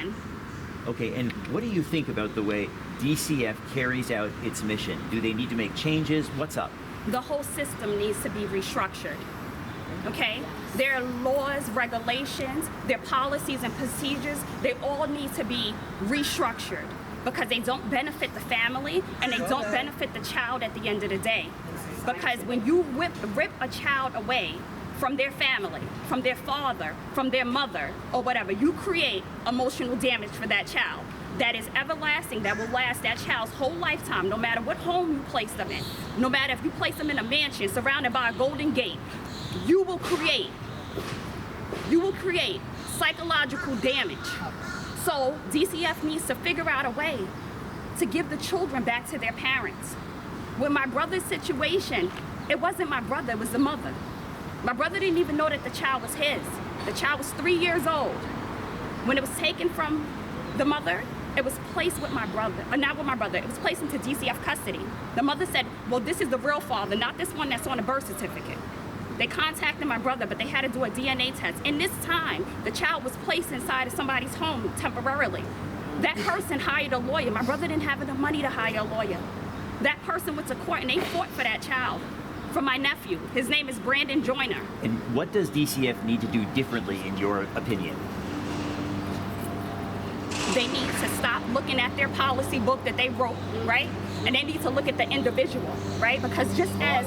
done. Okay, and what do you think about the way DCF carries out its mission? Do they need to make changes? What's up? The whole system needs to be restructured. Okay? Their laws, regulations, their policies and procedures, they all need to be restructured because they don't benefit the family and they don't benefit the child at the end of the day. Because when you rip a child away from their family, from their father, from their mother, or whatever, you create emotional damage for that child that is everlasting, that will last that child's whole lifetime, no matter what home you place them in. No matter if you place them in a mansion surrounded by a golden gate, you will create psychological damage. So DCF needs to figure out a way to give the children back to their parents. With my brother's situation, it wasn't my brother, it was the mother. My brother didn't even know that the child was his. The child was 3 years old. When it was taken from the mother, it was placed with my brother, not with my brother, it was placed into DCF custody. The mother said, well, this is the real father, not this one that's on a birth certificate. They contacted my brother, but they had to do a DNA test. In this time, the child was placed inside of somebody's home temporarily. That person hired a lawyer. My brother didn't have enough money to hire a lawyer. That person went to court and they fought for that child, for my nephew. His name is Brandon Joyner. And what does DCF need to do differently, in your opinion? They need to stop looking at their policy book that they wrote, right? And they need to look at the individual, right? Because just as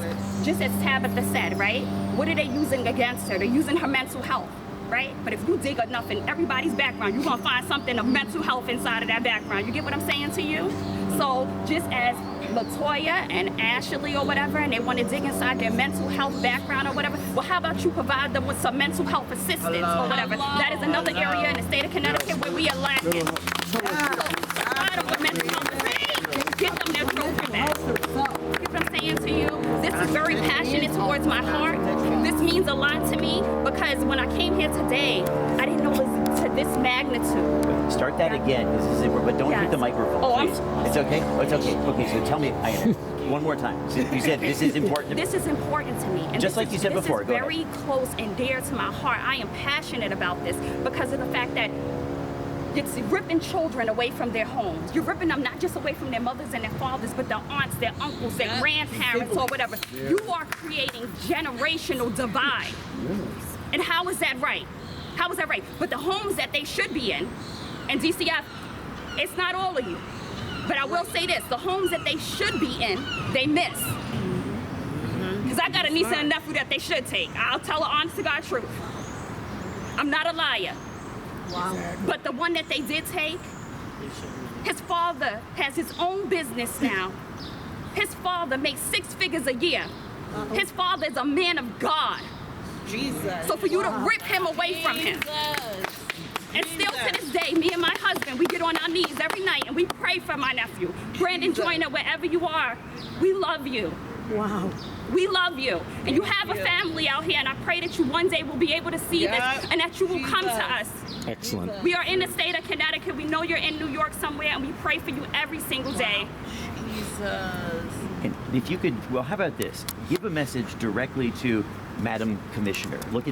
Tabitha said, right? What are they using against her? They're using her mental health, right? But if you dig enough in everybody's background, you're gonna find something of mental health inside of that background. You get what I'm saying to you? So just as LaToya and Ashley or whatever, and they want to dig inside their mental health background or whatever, well, how about you provide them with some mental health assistance or whatever? That is another area in the state of Connecticut where we are lacking. So provide them with mental health assistance. Get them their children back. You get what I'm saying to you? This is very passionate towards my heart. This means a lot to me because when I came here today, I didn't know it was to this magnitude. Start that again, this is but don't hit the microphone, Oh, please. It's okay? Oh, it's okay. Okay, so tell me, one more time. So you said this is important to me. This is important to me. And just like you said before. This is very close and dear to my heart. I am passionate about this because of the fact that it's ripping children away from their homes. You're ripping them not just away from their mothers and their fathers, but their aunts, their uncles, their grandparents, or whatever. You are creating generational divide. And how is that right? How is that right? But the homes that they should be in, and DCF, it's not all of you. But I will say this, the homes that they should be in, they miss. Because I got a niece and a nephew that they should take. I'll tell her honest to God truth. I'm not a liar. Wow. But the one that they did take, his father has his own business now. His father makes 6 figures a year. His father is a man of God. Jesus. So for you to rip him away from him. And still to this day, me and my husband, we get on our knees every night and we pray for my nephew. Brandon Joyner, wherever you are, we love you. Wow. We love you. And you have a family out here, and I pray that you one day will be able to see this and that you will come to us. Excellent. We are in the state of Connecticut. We know you're in New York somewhere, and we pray for you every single day. Jesus. And if you could, well, how about this? Give a message directly to Madam Commissioner. Look in